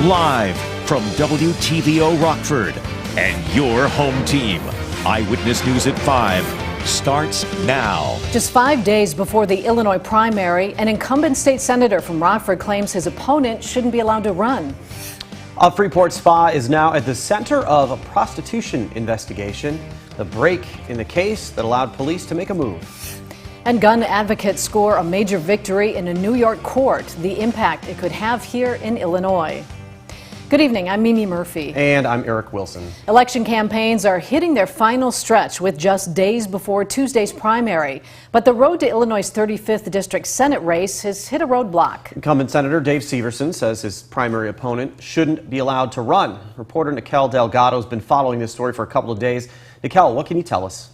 Live from WTVO Rockford and your home team. Eyewitness News at 5 starts now. Just 5 days before the Illinois primary, an incumbent state senator from Rockford claims his opponent shouldn't be allowed to run. A Freeport spa is now at the center of a prostitution investigation, the break in the case that allowed police to make a move. And gun advocates score a major victory in a New York court, the impact it could have here in Illinois. Good evening, I'm Mimi Murphy. And I'm Eric Wilson. Election campaigns are hitting their final stretch with just days before Tuesday's primary. But the road to Illinois' 35th District Senate race has hit a roadblock. Incumbent Senator Dave Severson says his primary opponent shouldn't be allowed to run. Reporter Nicole Delgado has been following this story for a couple of days. Nicole, what can you tell us?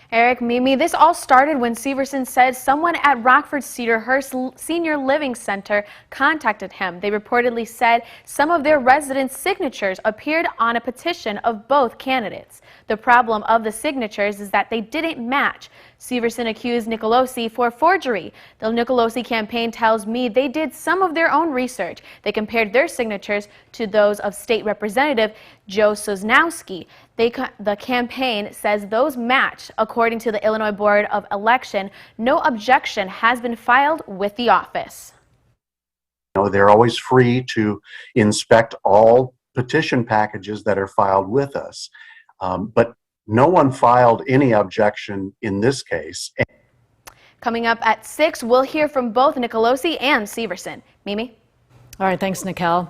Eric, Mimi, this all started when Severson said someone at Rockford Cedarhurst Senior Living Center contacted him. They reportedly said some of their residents' signatures appeared on a petition of both candidates. The problem of the signatures is that they didn't match. Severson accused Nicolosi for forgery. The Nicolosi campaign tells me they did some of their own research. They compared their signatures to those of State Representative Joe Sosnowski. The campaign says those match. According to the Illinois Board of Election, no objection has been filed with the office. They're always free to inspect all petition packages that are filed with us. But no one filed any objection in this case. Coming up at 6, we'll hear from both Nicolosi and Severson. Mimi? All right, thanks, Nicole.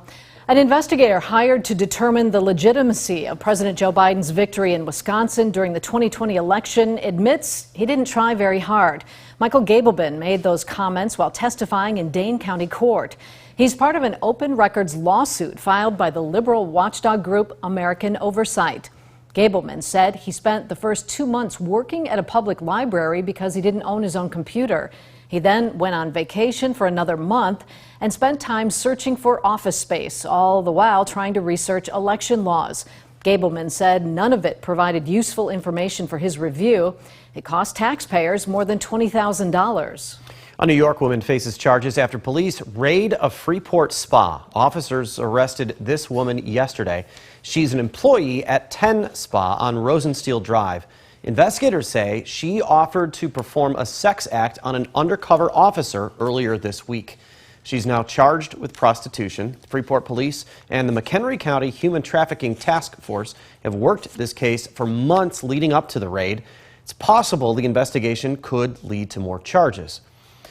An investigator hired to determine the legitimacy of President Joe Biden's victory in Wisconsin during the 2020 election admits he didn't try very hard. Michael Gableman made those comments while testifying in Dane County Court. He's part of an open records lawsuit filed by the liberal watchdog group American Oversight. Gableman said he spent the first 2 months working at a public library because he didn't own his own computer. He then went on vacation for another month and spent time searching for office space, all the while trying to research election laws. Gableman said none of it provided useful information for his review. It cost taxpayers more than $20,000. A New York woman faces charges after police raid a Freeport spa. Officers arrested this woman yesterday. She's an employee at 10 Spa on Rosensteel Drive. Investigators say she offered to perform a sex act on an undercover officer earlier this week. She's now charged with prostitution. Freeport Police and the McHenry County Human Trafficking Task Force have worked this case for months leading up to the raid. It's possible the investigation could lead to more charges.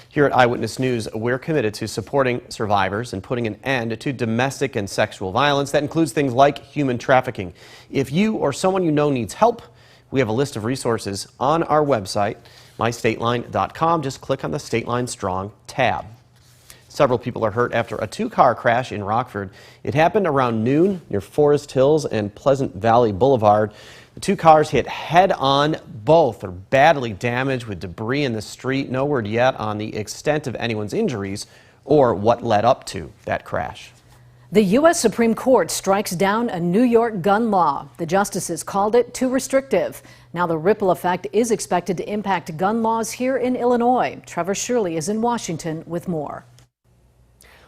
Here at Eyewitness News, we're committed to supporting survivors and putting an end to domestic and sexual violence. That includes things like human trafficking. If you or someone you know needs help, we have a list of resources on our website, mystateline.com. Just click on the State Line Strong tab. Several people are hurt after a two-car crash in Rockford. It happened around noon near Forest Hills and Pleasant Valley Boulevard. The two cars hit head-on. Both are badly damaged with debris in the street. No word yet on the extent of anyone's injuries or what led up to that crash. The U.S. Supreme Court strikes down a New York gun law. The justices called it too restrictive. Now the ripple effect is expected to impact gun laws here in Illinois. Trevor Shirley is in Washington with more.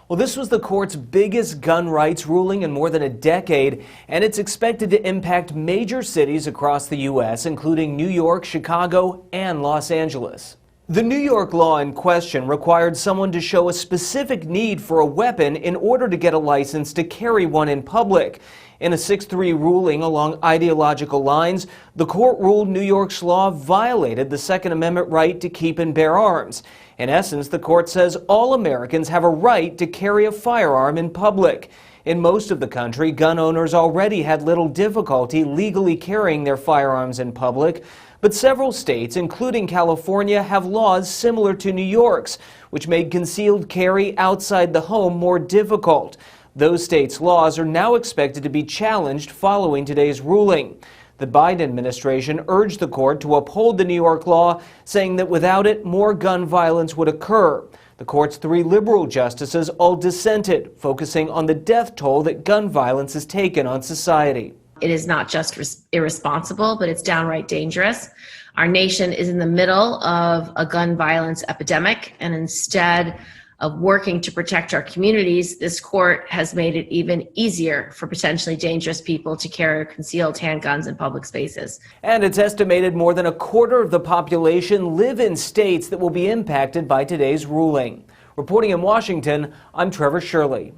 Well, this was the court's biggest gun rights ruling in more than a decade, and it's expected to impact major cities across the U.S., including New York, Chicago, and Los Angeles. The New York law in question required someone to show a specific need for a weapon in order to get a license to carry one in public. In a 6-3 ruling along ideological lines, the court ruled New York's law violated the Second Amendment right to keep and bear arms. In essence, the court says all Americans have a right to carry a firearm in public. In most of the country, gun owners already had little difficulty legally carrying their firearms in public, but several states, including California, have laws similar to New York's, which made concealed carry outside the home more difficult. Those states' laws are now expected to be challenged following today's ruling. The Biden administration urged the court to uphold the New York law, saying that without it, more gun violence would occur. The court's 3 liberal justices all dissented, focusing on the death toll that gun violence has taken on society. It is not just irresponsible, but it's downright dangerous. Our nation is in the middle of a gun violence epidemic, and instead of working to protect our communities, this court has made it even easier for potentially dangerous people to carry concealed handguns in public spaces. And it's estimated more than a quarter of the population live in states that will be impacted by today's ruling. Reporting in Washington, I'm Trevor Shirley.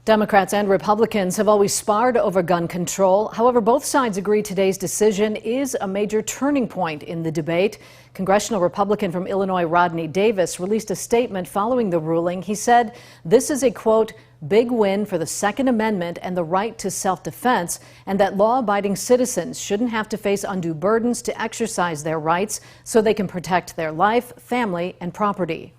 Democrats and Republicans have always sparred over gun control. However, both sides agree today's decision is a major turning point in the debate. Congressional Republican from Illinois Rodney Davis released a statement following the ruling. He said this is a, quote, big win for the Second Amendment and the right to self-defense, and that law-abiding citizens shouldn't have to face undue burdens to exercise their rights so they can protect their life, family, and property.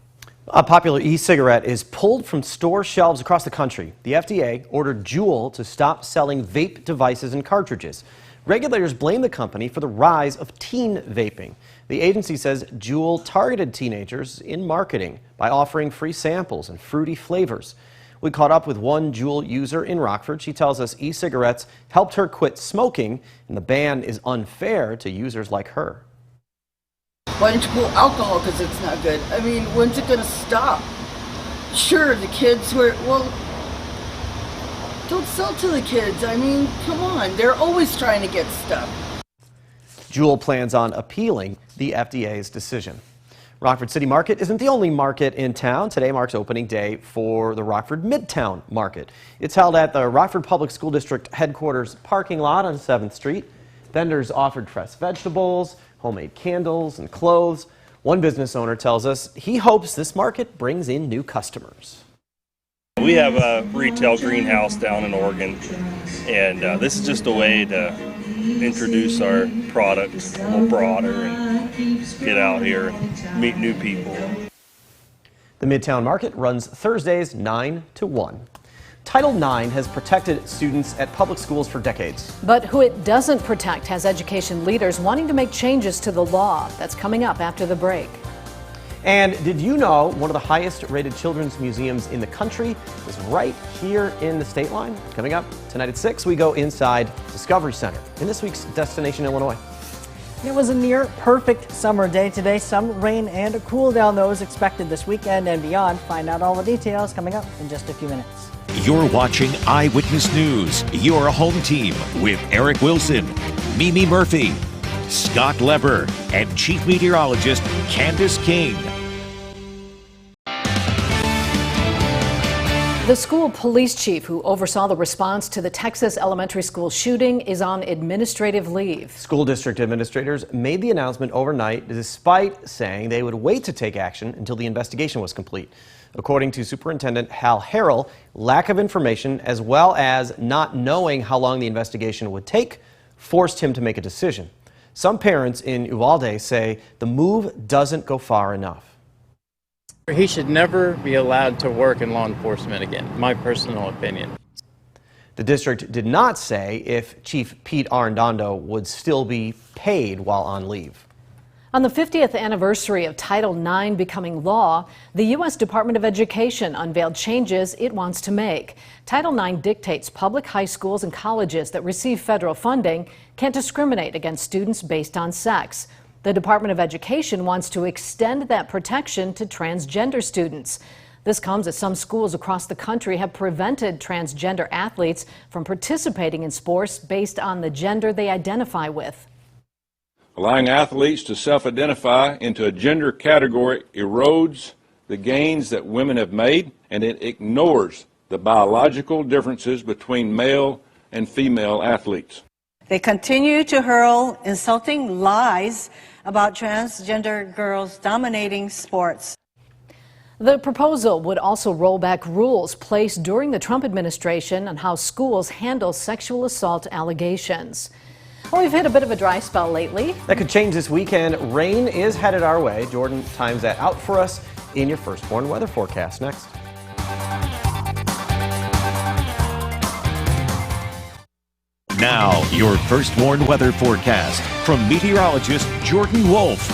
A popular e-cigarette is pulled from store shelves across the country. The FDA ordered Juul to stop selling vape devices and cartridges. Regulators blame the company for the rise of teen vaping. The agency says Juul targeted teenagers in marketing by offering free samples and fruity flavors. We caught up with one Juul user in Rockford. She tells us e-cigarettes helped her quit smoking, and the ban is unfair to users like her. Why don't you pull alcohol because it's not good? I mean, when's it going to stop? Sure, the kids were, well, don't sell to the kids. I mean, come on. They're always trying to get stuff. Juul plans on appealing the FDA's decision. Rockford City Market isn't the only market in town. Today marks opening day for the Rockford Midtown Market. It's held at the Rockford Public School District headquarters parking lot on 7th Street. Vendors offered fresh vegetables, homemade candles, and clothes. One business owner tells us he hopes this market brings in new customers. We have a retail greenhouse down in Oregon, and this is just a way to introduce our products a little broader and get out here and meet new people. The Midtown Market runs Thursdays 9 to 1. Title IX has protected students at public schools for decades. But who it doesn't protect has education leaders wanting to make changes to the law. That's coming up after the break. And did you know one of the highest rated children's museums in the country is right here in the state line? Coming up tonight at 6, we go inside Discovery Center in this week's Destination Illinois. It was a near perfect summer day today. Some rain and a cool down though is expected this weekend and beyond. Find out all the details coming up in just a few minutes. You're watching Eyewitness News, your home team with Eric Wilson, Mimi Murphy, Scott Leber, and Chief Meteorologist Candace King. The school police chief who oversaw the response to the Texas elementary school shooting is on administrative leave. School district administrators made the announcement overnight despite saying they would wait to take action until the investigation was complete. According to Superintendent Hal Harrell, lack of information as well as not knowing how long the investigation would take forced him to make a decision. Some parents in Uvalde say the move doesn't go far enough. He should never be allowed to work in law enforcement again, my personal opinion. The district did not say if Chief Pete Arredondo would still be paid while on leave. On the 50th anniversary of Title IX becoming law, the U.S. Department of Education unveiled changes it wants to make. Title IX dictates public high schools and colleges that receive federal funding can't discriminate against students based on sex. The Department of Education wants to extend that protection to transgender students. This comes as some schools across the country have prevented transgender athletes from participating in sports based on the gender they identify with. Allowing athletes to self-identify into a gender category erodes the gains that women have made, and it ignores the biological differences between male and female athletes. They continue to hurl insulting lies about transgender girls dominating sports. The proposal would also roll back rules placed during the Trump administration on how schools handle sexual assault allegations. Well, we've hit a bit of a dry spell lately. That could change this weekend. Rain is headed our way. Jordan times that out for us in your firstborn weather forecast next. Now, your firstborn weather forecast from meteorologist Jordan Wolf.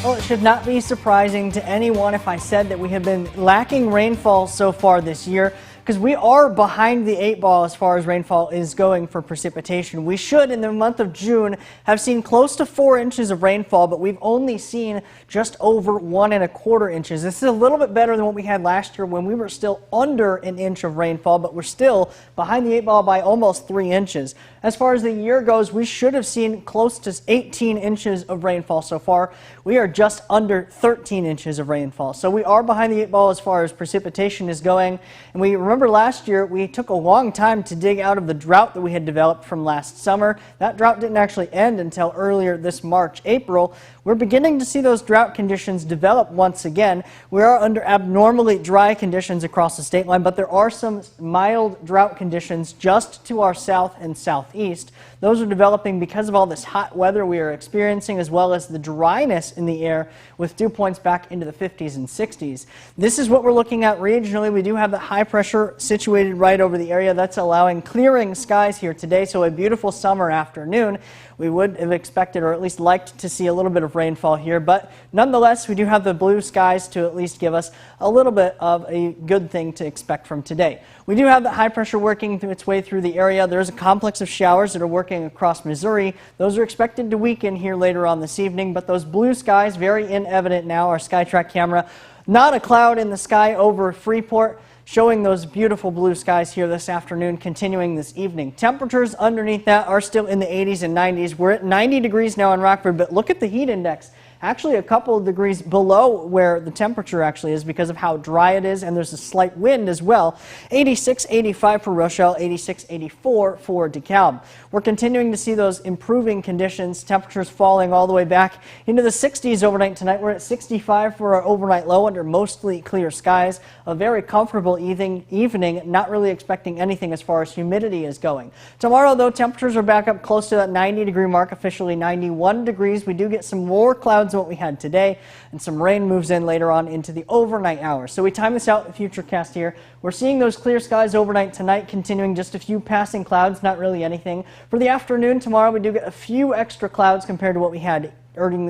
Well, it should not be surprising to anyone if I said that we have been lacking rainfall so far this year. because we are behind the 8 ball as far as rainfall is going for precipitation. We should, in the month of June, have seen close to 4 inches of rainfall, but we've only seen just over 1 1/4 inches. This is a little bit better than what we had last year when we were still under an inch of rainfall, but we're still behind the 8 ball by almost 3 inches. As far as the year goes, we should have seen close to 18 inches of rainfall so far. We are just under 13 inches of rainfall. So we are behind the 8 ball as far as precipitation is going. And we remember last year we took a long time to dig out of the drought that we had developed from last summer. That drought didn't actually end until earlier this March, April. We're beginning to see those drought conditions develop once again. We are under abnormally dry conditions across the state line, but there are some mild drought conditions just to our south and southeast. Those are developing because of all this hot weather we are experiencing, as well as the dryness in the air with dew points back into the 50s and 60s. This is what we're looking at regionally. We do have the high pressure situated right over the area. That's allowing clearing skies here today, so a beautiful summer afternoon. We would have expected, or at least liked, to see a little bit of rainfall here, but nonetheless, we do have the blue skies to at least give us a little bit of a good thing to expect from today. We do have the high pressure working its way through the area. There's a complex of showers that are working across Missouri. Those are expected to weaken here later on this evening, but those blue skies, very evident now. Our SkyTrack camera, not a cloud in the sky over Freeport, showing those beautiful blue skies here this afternoon, continuing this evening. Temperatures underneath that are still in the 80s and 90s. We're at 90 degrees now in Rockford, but look at the heat index. Actually a couple of degrees below where the temperature actually is because of how dry it is, and there's a slight wind as well. 86, 85 for Rochelle, 86, 84 for DeKalb. We're continuing to see those improving conditions, temperatures falling all the way back into the 60s overnight tonight. We're at 65 for our overnight low under mostly clear skies. A very comfortable evening, not really expecting anything as far as humidity is going. Tomorrow, though, temperatures are back up close to that 90-degree mark, officially 91 degrees. We do get some more clouds than what we had today, and some rain moves in later on into the overnight hours. So we time this out, the Futurecast here. We're seeing those clear skies overnight tonight, continuing just a few passing clouds, not really anything. For the afternoon tomorrow, we do get a few extra clouds compared to what we had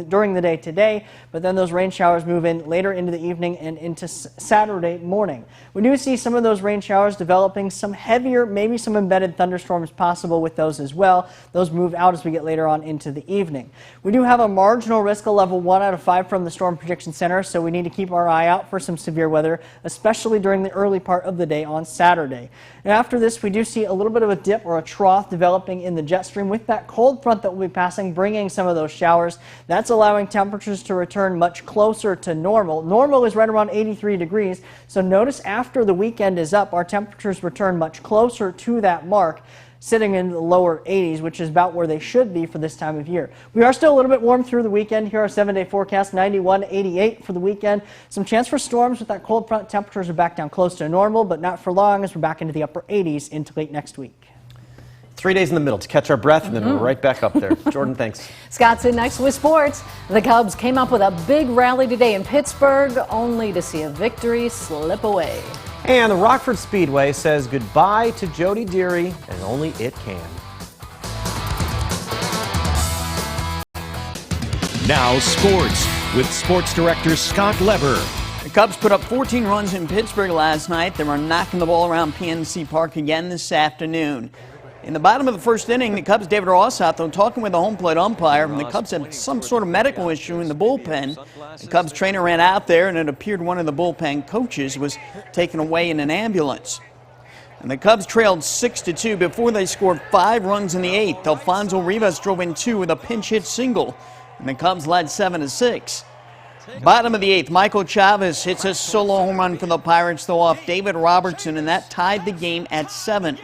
during the day today, but then those rain showers move in later into the evening and into Saturday morning. We do see some of those rain showers developing, some heavier, maybe some embedded thunderstorms possible with those as well. Those move out as we get later on into the evening. We do have a marginal risk of level 1 out of 5 from the Storm Prediction Center, so we need to keep our eye out for some severe weather, especially during the early part of the day on Saturday. And after this, we do see a little bit of a dip or a trough developing in the jet stream with that cold front that will be passing, bringing some of those showers. That's allowing temperatures to return much closer to normal. Normal is right around 83 degrees, so notice after the weekend is up, our temperatures return much closer to that mark, sitting in the lower 80s, which is about where they should be for this time of year. We are still a little bit warm through the weekend. Here, our 7-day forecast, 91, 88 for the weekend. Some chance for storms with that cold front. Temperatures are back down close to normal, but not for long as we're back into the upper 80s into late next week. 3 days in the middle to catch our breath, and then we're right back up there. Jordan, thanks. Scott's in next with sports. The Cubs came up with a big rally today in Pittsburgh, only to see a victory slip away. And the Rockford Speedway says goodbye to Jody Deary, and only it can. Now sports with sports director Scott Leber. The Cubs put up 14 runs in Pittsburgh last night. They were knocking the ball around PNC Park again this afternoon. In the bottom of the first inning, the Cubs' David Ross out there talking with the home plate umpire, and the Cubs had some sort of medical issue in the bullpen. The Cubs trainer ran out there, and it appeared one of the bullpen coaches was taken away in an ambulance. And the Cubs trailed 6-2 before they scored 5 runs in the 8th. Alfonso Rivas drove in 2 with a pinch hit single, and the Cubs led 7-6. Bottom of the 8th, Michael Chavez hits a solo home run for the Pirates, though off David Robertson, and that tied the game at 7.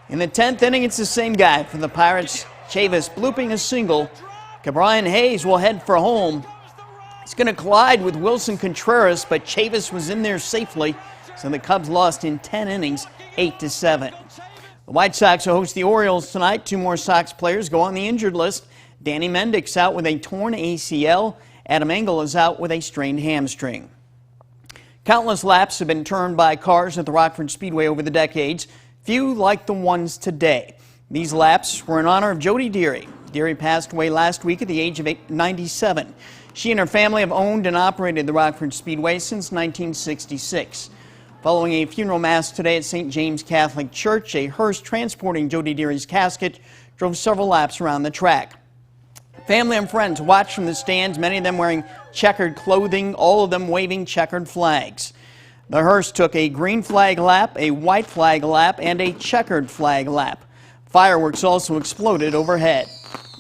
In the 10th inning, it's the same guy for the Pirates. Chavis blooping a single. Cabrian Hayes will head for home. He's going to collide with Wilson Contreras, but Chavis was in there safely, so the Cubs lost in 10 innings, 8-7. The White Sox will host the Orioles tonight. 2 more Sox players go on the injured list. Danny Mendick's out with a torn ACL. Adam Engel is out with a strained hamstring. Countless laps have been turned by cars at the Rockford Speedway over the decades. Few like the ones today. These laps were in honor of Jody Deary. Deary passed away last week at the age of 97. She and her family have owned and operated the Rockford Speedway since 1966. Following a funeral mass today at St. James Catholic Church, a hearse transporting Jody Deary's casket drove several laps around the track. Family and friends watched from the stands, many of them wearing checkered clothing, all of them waving checkered flags. The hearse took a green flag lap, a white flag lap, and a checkered flag lap. Fireworks also exploded overhead.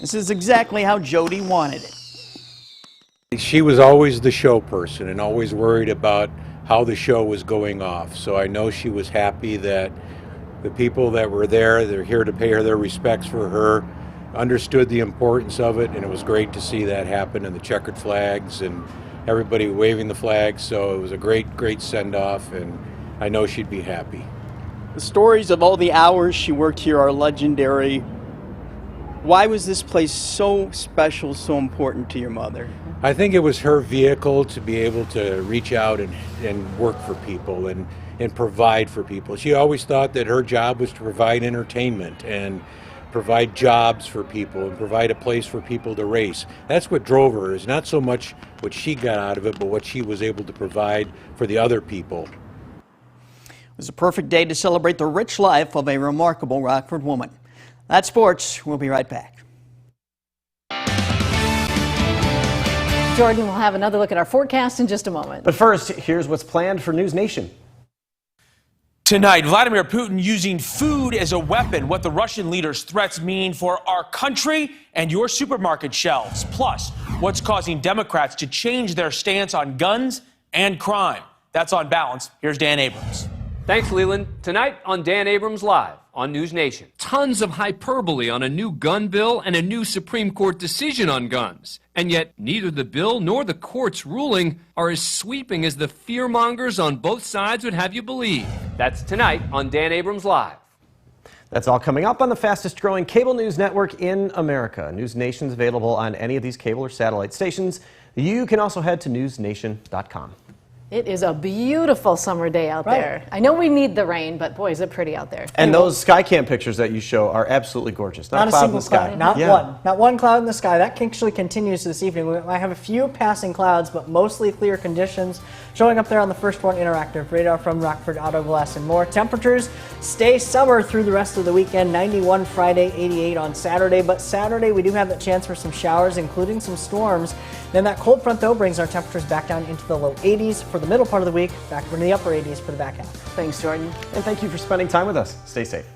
This is exactly how Jody wanted it. She was always the show person and always worried about how the show was going off. So I know she was happy that the people that were there, they're here to pay her their respects for her, understood the importance of it, and it was great to see that happen, and the checkered flags and everybody waving the flags. So it was a great send-off, and I know she'd be happy. The stories of all the hours she worked here are legendary. Why was this place so special, so important to your mother? I think it was her vehicle to be able to reach out and work for people and provide for people. She always thought that her job was to provide entertainment and provide jobs for people and provide a place for people to race. That's what drove her, is not so much what she got out of it, but what she was able to provide for the other people. It was a perfect day to celebrate the rich life of a remarkable Rockford woman. That's sports. We'll be right back. Jordan will have another look at our forecast in just a moment. But first, here's what's planned for News Nation. Tonight, Vladimir Putin using food as a weapon, what the Russian leader's threats mean for our country and your supermarket shelves. Plus, what's causing Democrats to change their stance on guns and crime. That's On Balance. Here's Dan Abrams. Thanks, Leland. Tonight on Dan Abrams Live on News Nation. Tons of hyperbole on a new gun bill and a new Supreme Court decision on guns. And yet, neither the bill nor the court's ruling are as sweeping as the fearmongers on both sides would have you believe. That's tonight on Dan Abrams Live. That's all coming up on the fastest growing cable news network in America. News Nation's available on any of these cable or satellite stations. You can also head to newsnation.com. It is a beautiful summer day out there. I know we need the rain, but boy, is it pretty out there. And those Skycam pictures that you show are absolutely gorgeous. Not a cloud in single the sky. cloud, not one cloud in the sky. That actually continues this evening. We might have a few passing clouds, but mostly clear conditions. Showing up there on the First One interactive radar from Rockford Auto Glass and more. Temperatures stay summer through the rest of the weekend. 91 Friday, 88 on Saturday. But Saturday we do have the chance for some showers, including some storms. Then that cold front though brings our temperatures back down into the low 80s for the middle part of the week, back into the upper 80s for the back half. Thanks, Jordan. And thank you for spending time with us. Stay safe.